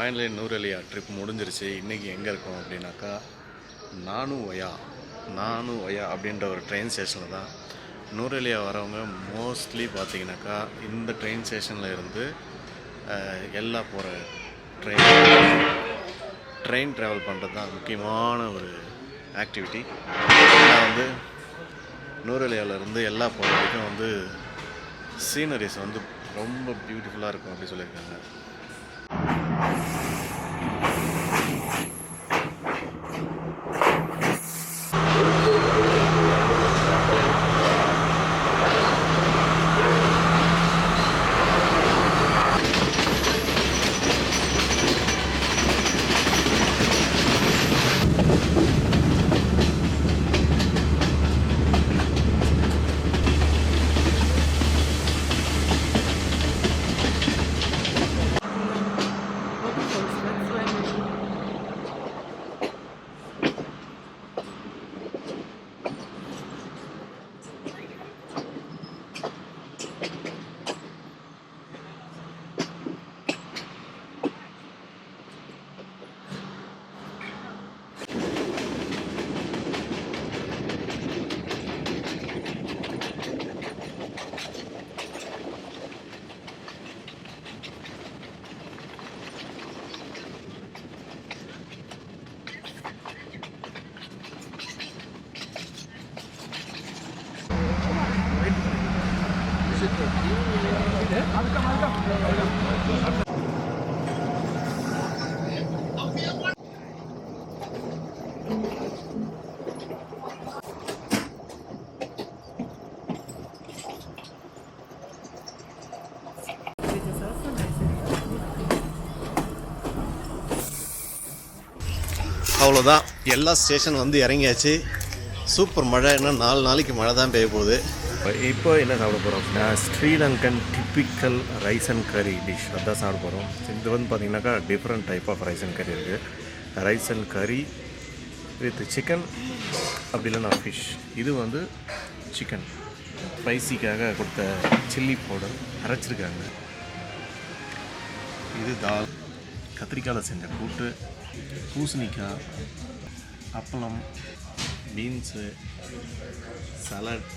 Finally Nuwara Eliya trip முடிஞ்சிருச்சு. இன்றைக்கி எங்கே இருக்கோம் அப்படின்னாக்கா நானுவயா அப்படின்ற ஒரு ட்ரெயின் ஸ்டேஷனில் தான். நூரெலியா வரவங்க மோஸ்ட்லி பார்த்தீங்கன்னாக்கா இந்த ட்ரெயின் ஸ்டேஷனில் இருந்து எல்லா போகிற ட்ரெயின் ட்ராவல் பண்ணுறது தான் முக்கியமான ஒரு ஆக்டிவிட்டி. நான் வந்து நூரெலியாவிலேருந்து எல்லா போகிற வரைக்கும் வந்து சீனரிஸ் வந்து ரொம்ப பியூட்டிஃபுல்லாக இருக்கும் அப்படி சொல்லியிருக்காங்க. அவ்வளோதான், எல்லா ஸ்டேஷன் வந்து இறங்கியாச்சு. சூப்பர் மழை, இன்னும் 4 நாளைக்கு மழை தான் பெய்ய போகுது. இப்போ என்ன சாப்பிட போகிறோம் அப்படின்னா Sri Lankan typical rice and curry dish அதான் சாப்பிட போகிறோம். இது வந்து பார்த்திங்கனாக்கா different type of rice and curry இருக்குது. Rice and curry with chicken, அப்படி இல்லைன்னா ஃபிஷ். இது வந்து சிக்கன் ஸ்பைசிக்காக கொடுத்த சில்லி பவுடர் அரைச்சிருக்காங்க. இது தால், கத்திரிக்காயில் செஞ்ச கூட்டு, பூசணிக்காய், அப்பளம், பீன்ஸு, சலாட்.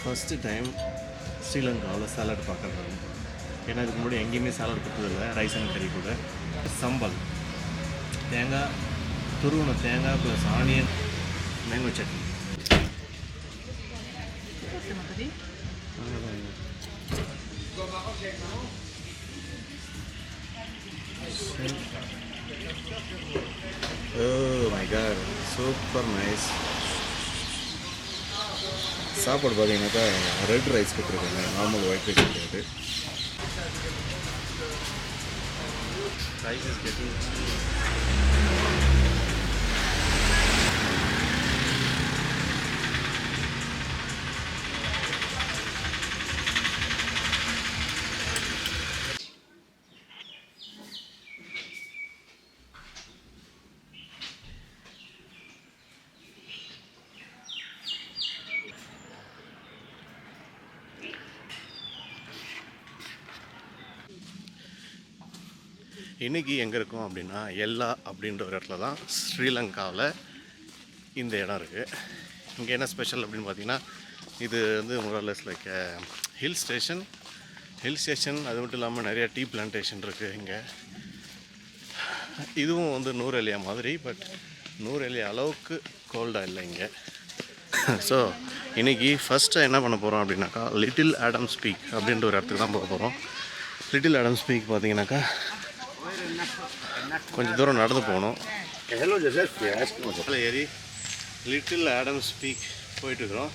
ஃபஸ்ட்டு டைம் ஸ்ரீலங்காவில் சாலட் பார்க்குறாங்க. ஏன்னா இதுக்கு முன்னாடி எங்கேயுமே சாலட் கொடுத்ததில்லை. ரைஸ் அண்ட் கறி கூட சம்பல், தேங்காய், துருவன தேங்காய் plus onion, mango chutney. Oh my god, super nice. சாப்பாடு பார்த்தீங்கன்னாக்கா ரெட் ரைஸ் கொடுத்துருக்காங்க, நார்மல் ஒயிட் ரைஸ் கிடையாது. Rice is getting. இன்றைக்கி எங்கே இருக்கோம் அப்படின்னா எல்லா அப்படின்ற ஒரு இடத்துல தான் ஸ்ரீலங்காவில் இந்த இடம் இருக்குது. இங்கே என்ன ஸ்பெஷல் அப்படின்னு பார்த்தீங்கன்னா இது வந்து மோரலஸ் லைக் ஹில் ஸ்டேஷன். அது மட்டும் இல்லாமல் நிறையா டீ பிளான்டேஷன் இருக்குது இங்கே. இதுவும் வந்து நூரெலியா மாதிரி, பட் நூரெலியா அளவுக்கு கோல்டாக இல்லை இங்கே. ஸோ இன்றைக்கி ஃபஸ்ட்டு என்ன பண்ண போகிறோம் அப்படின்னாக்கா லிட்டில் ஆடம்ஸ் பீக் அப்படின்ற ஒரு இடத்துக்கு தான் போக போகிறோம். லிட்டில் ஆடம்ஸ் பீக் பார்த்தீங்கன்னாக்கா கொஞ்சம் தூரம் நடந்து போகணும். ஏறி லிட்டில் ஆடம்ஸ் பீக் போயிட்டுருக்குறோம்.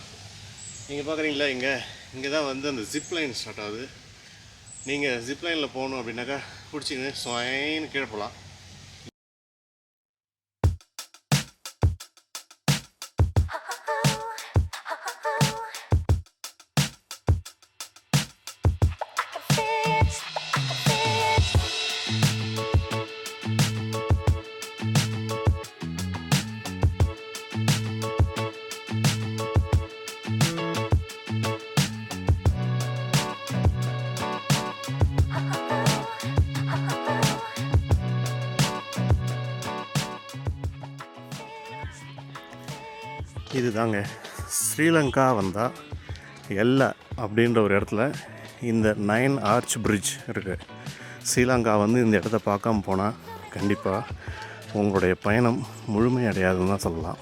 நீங்கள் பார்க்குறீங்களா, இங்கே தான் வந்து அந்த ஜிப்லைன் ஸ்டார்ட் ஆகுது. நீங்கள் ஜிப்லைனில் போகணும் அப்படின்னாக்கா பிடிச்சிங்க ஸ்வைன்னு கீழே போகலாம். இது தாங்க ஸ்ரீலங்கா வந்தால் எல்லை அப்படின்ற ஒரு இடத்துல இந்த 9 ஆர்ச் பிரிட்ஜ் இருக்குது. ஸ்ரீலங்கா வந்து இந்த இடத்த பார்க்காம போனால் கண்டிப்பாக உங்களுடைய பயணம் முழுமையடையாதுன்னு தான் சொல்லலாம்.